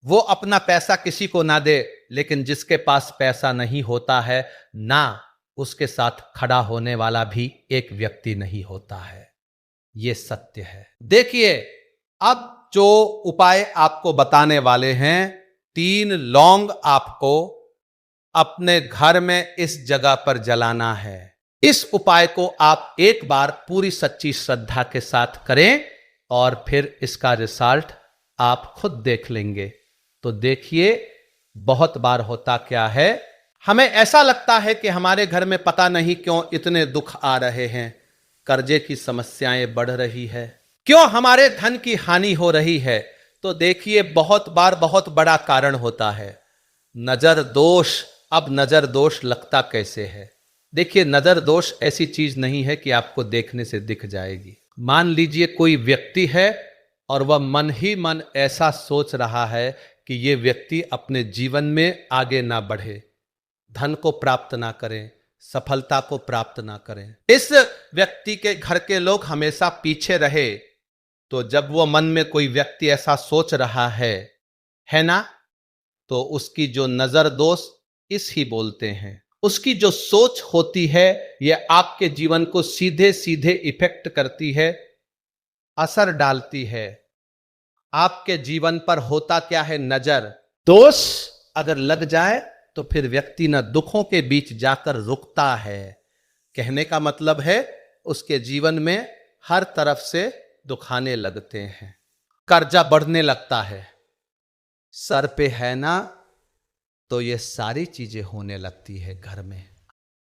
वो अपना पैसा किसी को ना दे, लेकिन जिसके पास पैसा नहीं होता है ना, उसके साथ खड़ा होने वाला भी एक व्यक्ति नहीं होता है। ये सत्य है। देखिए, अब जो उपाय आपको बताने वाले हैं, 3 लौंग आपको अपने घर में इस जगह पर जलाना है। इस उपाय को आप एक बार पूरी सच्ची श्रद्धा के साथ करें और फिर इसका रिजल्ट आप खुद देख लेंगे। तो देखिए, बहुत बार होता क्या है, हमें ऐसा लगता है कि हमारे घर में पता नहीं क्यों इतने दुख आ रहे हैं, कर्जे की समस्याएं बढ़ रही है, क्यों हमारे धन की हानि हो रही है। तो देखिए, बहुत बार बहुत बड़ा कारण होता है नजर दोष। अब नजर दोष लगता कैसे है? देखिए, नजर दोष ऐसी चीज नहीं है कि आपको देखने से दिख जाएगी। मान लीजिए कोई व्यक्ति है और वह मन ही मन ऐसा सोच रहा है कि ये व्यक्ति अपने जीवन में आगे ना बढ़े, धन को प्राप्त ना करें, सफलता को प्राप्त ना करें, इस व्यक्ति के घर के लोग हमेशा पीछे रहे। तो जब वो मन में कोई व्यक्ति ऐसा सोच रहा है ना, तो उसकी जो नजर दोष इस ही बोलते हैं। उसकी जो सोच होती है, ये आपके जीवन को सीधे सीधे इफेक्ट करती है, असर डालती है। आपके जीवन पर होता क्या है, नजर दोष अगर लग जाए तो फिर व्यक्ति न दुखों के बीच जाकर रुकता है। कहने का मतलब है, उसके जीवन में हर तरफ से दुख आने लगते हैं, कर्जा बढ़ने लगता है, सर पे है ना, तो ये सारी चीजें होने लगती है घर में।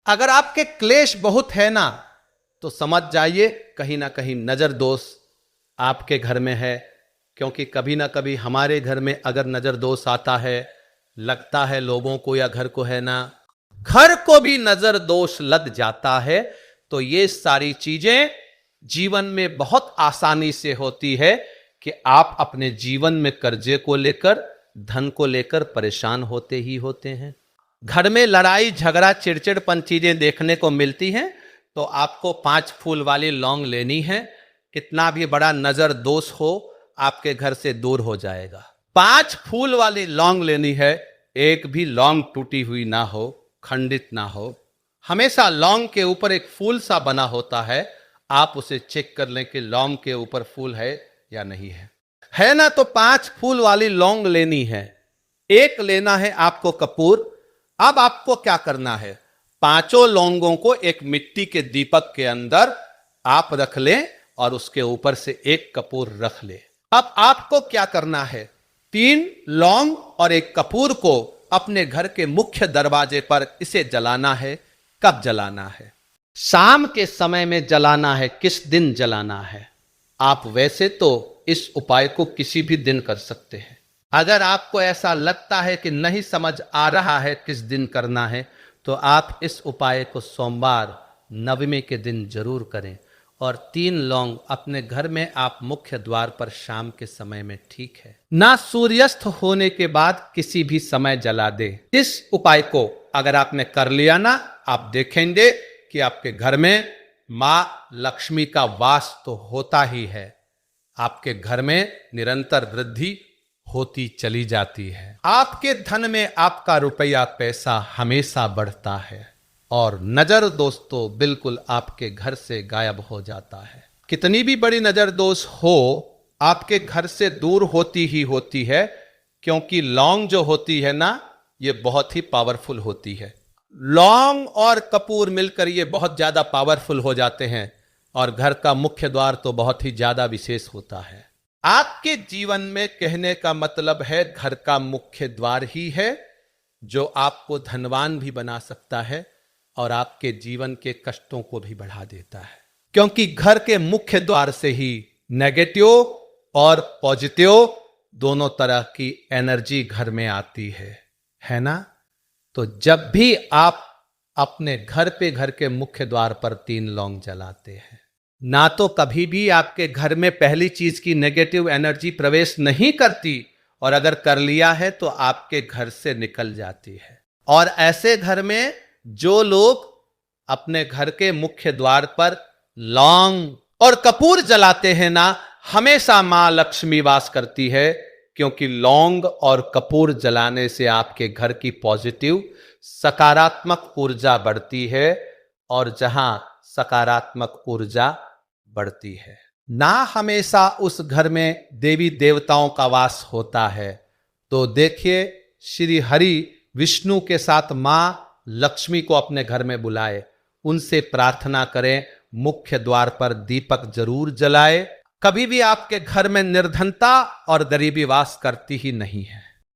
अगर आपके क्लेश बहुत है ना, तो समझ जाइए कहीं ना कहीं नजर दोष आपके घर में है। क्योंकि कभी ना कभी हमारे घर में अगर नजर दोष आता है, लगता है लोगों को या घर को, है ना, घर को भी नजर दोष लग जाता है। तो ये सारी चीजें जीवन में बहुत आसानी से होती है कि आप अपने जीवन में कर्जे को लेकर, धन को लेकर परेशान होते ही होते हैं। घर में लड़ाई झगड़ा चिड़चिड़पन चीजें देखने को मिलती हैं। तो आपको 5 फूल वाली लौंग लेनी है। कितना भी बड़ा नजर दोष हो, आपके घर से दूर हो जाएगा। 5 फूल वाली लौंग लेनी है। एक भी लौंग टूटी हुई ना हो, खंडित ना हो। हमेशा लौंग के ऊपर एक फूल सा बना होता है। आप उसे चेक कर लें कि लौंग के ऊपर फूल है या नहीं है ना। तो 5 फूल वाली लौंग लेनी है। एक लेना है आपको कपूर। अब आपको क्या करना है, 5 लौंगों को एक मिट्टी के दीपक के अंदर आप रख लें और उसके ऊपर से एक कपूर रख ले। अब आपको क्या करना है, 3 लौंग और एक कपूर को अपने घर के मुख्य दरवाजे पर इसे जलाना है। कब जलाना है? शाम के समय में जलाना है। किस दिन जलाना है? आप वैसे तो इस उपाय को किसी भी दिन कर सकते हैं। अगर आपको ऐसा लगता है कि नहीं समझ आ रहा है किस दिन करना है, तो आप इस उपाय को सोमवार नवमी के दिन जरूर करें। और 3 लौंग अपने घर में आप मुख्य द्वार पर शाम के समय में, ठीक है, ना सूर्यास्त होने के बाद किसी भी समय जला दे। इस उपाय को अगर आपने कर लिया ना, आप देखेंगे कि आपके घर में मां लक्ष्मी का वास तो होता ही है, आपके घर में निरंतर वृद्धि होती चली जाती है। आपके धन में आपका रुपया पैसा हमेशा बढ़ता है और नजर दोस्तों बिल्कुल आपके घर से गायब हो जाता है। कितनी भी बड़ी नजर दोष हो, आपके घर से दूर होती ही होती है, क्योंकि लौंग जो होती है ना, ये बहुत ही पावरफुल होती है। लौंग और कपूर मिलकर ये बहुत ज्यादा पावरफुल हो जाते हैं और घर का मुख्य द्वार तो बहुत ही ज्यादा विशेष होता है। आपके जीवन में कहने का मतलब है घर का मुख्य द्वार ही है जो आपको धनवान भी बना सकता है और आपके जीवन के कष्टों को भी बढ़ा देता है, क्योंकि घर के मुख्य द्वार से ही नेगेटिव और पॉजिटिव दोनों तरह की एनर्जी घर में आती है ना। तो जब भी आप अपने घर के मुख्य द्वार पर 3 लौंग जलाते हैं, ना तो कभी भी आपके घर में पहली चीज की नेगेटिव एनर्जी प्रवेश नहीं करती, और अगर कर लिया है तो आपके घर से निकल जाती है। और ऐसे घर में जो लोग अपने घर के मुख्य द्वार पर लौंग और कपूर जलाते हैं ना, हमेशा मां लक्ष्मी वास करती है, क्योंकि लौंग और कपूर जलाने से आपके घर की पॉजिटिव सकारात्मक ऊर्जा बढ़ती है, और जहां सकारात्मक ऊर्जा बढ़ती है ना, हमेशा उस घर में देवी देवताओं का वास होता है। तो देखिए, श्री हरि विष्णु के साथ मां लक्ष्मी को अपने घर में बुलाए, उनसे प्रार्थना करें, मुख्य द्वार पर दीपक जरूर जलाए। कभी भी आपके घर में निर्धनता और गरीबी वास करती ही नहीं है।